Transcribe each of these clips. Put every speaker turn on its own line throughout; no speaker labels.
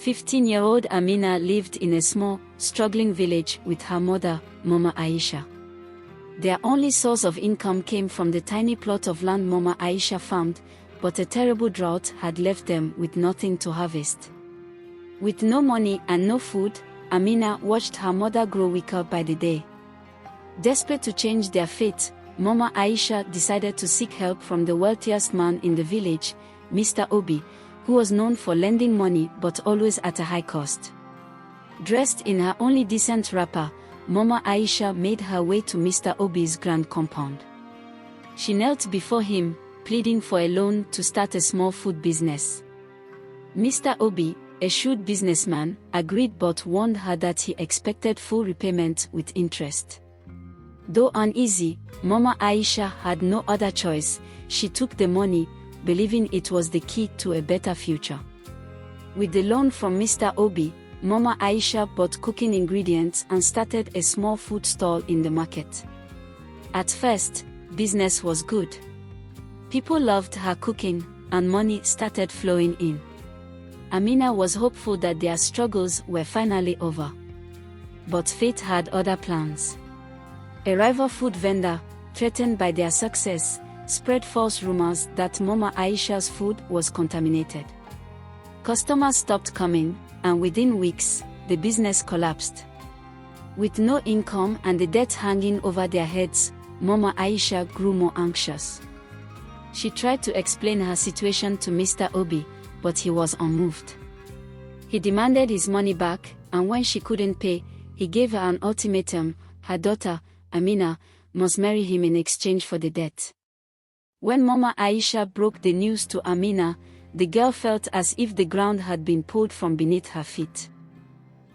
15-year-old Amina lived in a small, struggling village with her mother, Mama Aisha. Their only source of income came from the tiny plot of land Mama Aisha farmed, but a terrible drought had left them with nothing to harvest. With no money and no food, Amina watched her mother grow weaker by the day. Desperate to change their fate, Mama Aisha decided to seek help from the wealthiest man in the village, Mr. Obi, who was known for lending money but always at a high cost. Dressed in her only decent wrapper, Mama Aisha made her way to Mr. Obi's grand compound. She knelt before him, pleading for a loan to start a small food business. Mr. Obi, a shrewd businessman, agreed but warned her that he expected full repayment with interest. Though uneasy, Mama Aisha had no other choice. She took the money, believing it was the key to a better future. With the loan from Mr. Obi, Mama Aisha bought cooking ingredients and started a small food stall in the market. At first, business was good. People loved her cooking, and money started flowing in. Amina was hopeful that their struggles were finally over. But fate had other plans. A rival food vendor, threatened by their success, spread false rumors that Mama Aisha's food was contaminated. Customers stopped coming, and within weeks, the business collapsed. With no income and the debt hanging over their heads, Mama Aisha grew more anxious. She tried to explain her situation to Mr. Obi, but he was unmoved. He demanded his money back, and when she couldn't pay, he gave her an ultimatum: her daughter, Amina, must marry him in exchange for the debt. When Mama Aisha broke the news to Amina, the girl felt as if the ground had been pulled from beneath her feet.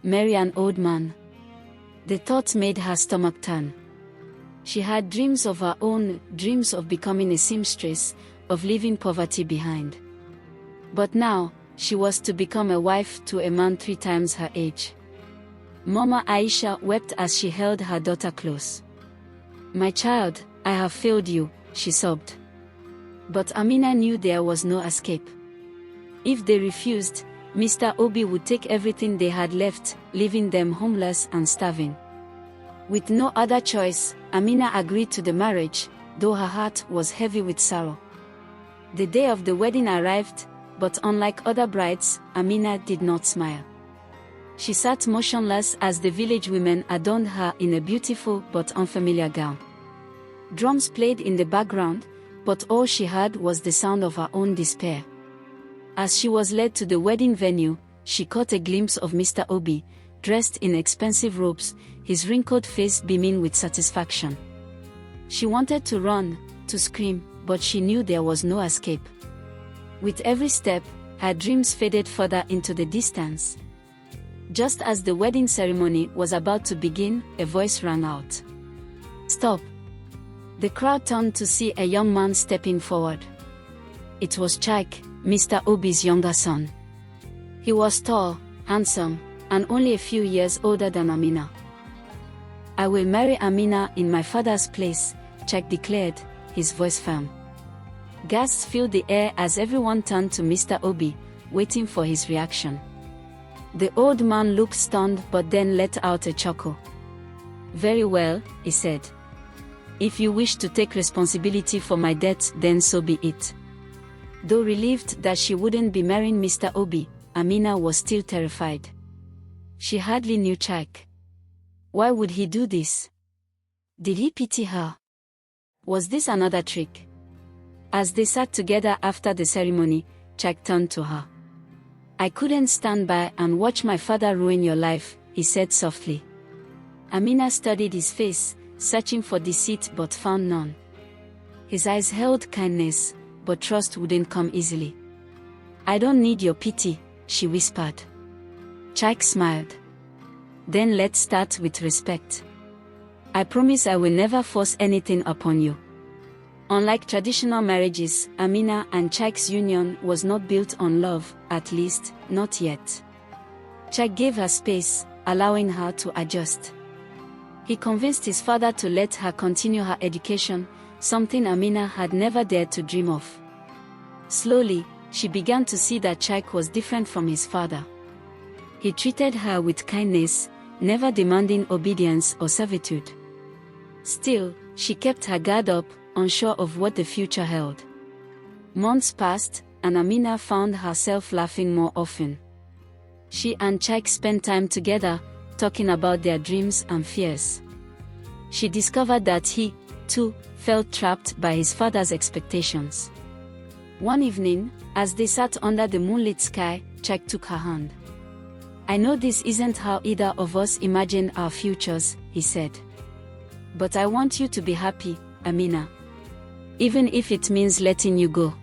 Marry an old man. The thought made her stomach turn. She had dreams of her own, dreams of becoming a seamstress, of leaving poverty behind. But now, she was to become a wife to a man 3 times her age. Mama Aisha wept as she held her daughter close. "My child, I have failed you," she sobbed. But Amina knew there was no escape. If they refused, Mr. Obi would take everything they had left, leaving them homeless and starving. With no other choice, Amina agreed to the marriage, though her heart was heavy with sorrow. The day of the wedding arrived, but unlike other brides, Amina did not smile. She sat motionless as the village women adorned her in a beautiful but unfamiliar gown. Drums played in the background, but all she heard was the sound of her own despair. As she was led to the wedding venue, she caught a glimpse of Mr. Obi, dressed in expensive robes, his wrinkled face beaming with satisfaction. She wanted to run, to scream, but she knew there was no escape. With every step, her dreams faded further into the distance. Just as the wedding ceremony was about to begin, a voice rang out. "Stop!" The crowd turned to see a young man stepping forward. It was Chaik, Mr. Obi's younger son. He was tall, handsome, and only a few years older than Amina. "I will marry Amina in my father's place," Chaik declared, his voice firm. Gasps filled the air as everyone turned to Mr. Obi, waiting for his reaction. The old man looked stunned but then let out a chuckle. "Very well," he said. "If you wish to take responsibility for my debt, then so be it." Though relieved that she wouldn't be marrying Mr. Obi, Amina was still terrified. She hardly knew Chaik. Why would he do this? Did he pity her? Was this another trick? As they sat together after the ceremony, Chaik turned to her. "I couldn't stand by and watch my father ruin your life," he said softly. Amina studied his face, searching for deceit but found none. His eyes held kindness, but trust wouldn't come easily. "I don't need your pity," she whispered. Chaik smiled. "Then let's start with respect. I promise I will never force anything upon you." Unlike traditional marriages, Amina and Chaik's union was not built on love, at least, not yet. Chaik gave her space, allowing her to adjust. He convinced his father to let her continue her education, something Amina had never dared to dream of. Slowly, she began to see that Chaik was different from his father. He treated her with kindness, never demanding obedience or servitude. Still, she kept her guard up, unsure of what the future held. Months passed, and Amina found herself laughing more often. She and Chaik spent time together, talking about their dreams and fears. She discovered that he, too, felt trapped by his father's expectations. One evening, as they sat under the moonlit sky, Chaik took her hand. "I know this isn't how either of us imagined our futures," he said. "But I want you to be happy, Amina. Even if it means letting you go."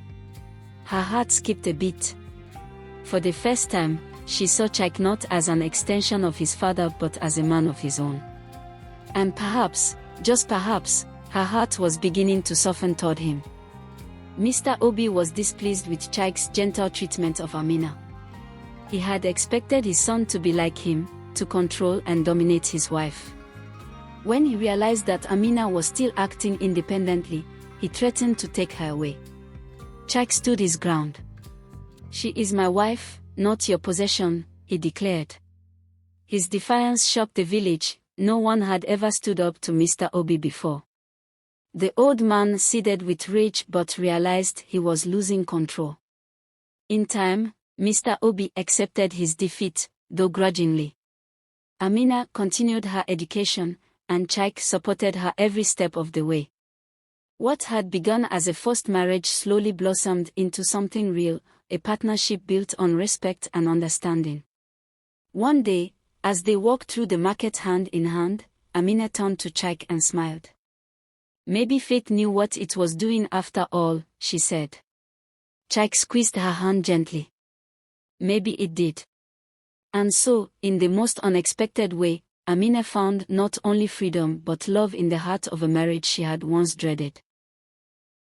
Her heart skipped a beat. For the first time, she saw Chaik not as an extension of his father but as a man of his own. And perhaps, just perhaps, her heart was beginning to soften toward him. Mr. Obi was displeased with Chaik's gentle treatment of Amina. He had expected his son to be like him, to control and dominate his wife. When he realized that Amina was still acting independently, he threatened to take her away. Chaik stood his ground. "She is my wife, not your possession," he declared. His defiance shocked the village. No one had ever stood up to Mr. Obi before. The old man seethed with rage but realized he was losing control. In time, Mr. Obi accepted his defeat, though grudgingly. Amina continued her education, and Chaik supported her every step of the way. What had begun as a forced marriage slowly blossomed into something real, a partnership built on respect and understanding. One day, as they walked through the market hand in hand, Amina turned to Chaik and smiled. "Maybe fate knew what it was doing after all," she said. Chaik squeezed her hand gently. "Maybe it did." And so, in the most unexpected way, Amina found not only freedom but love in the heart of a marriage she had once dreaded.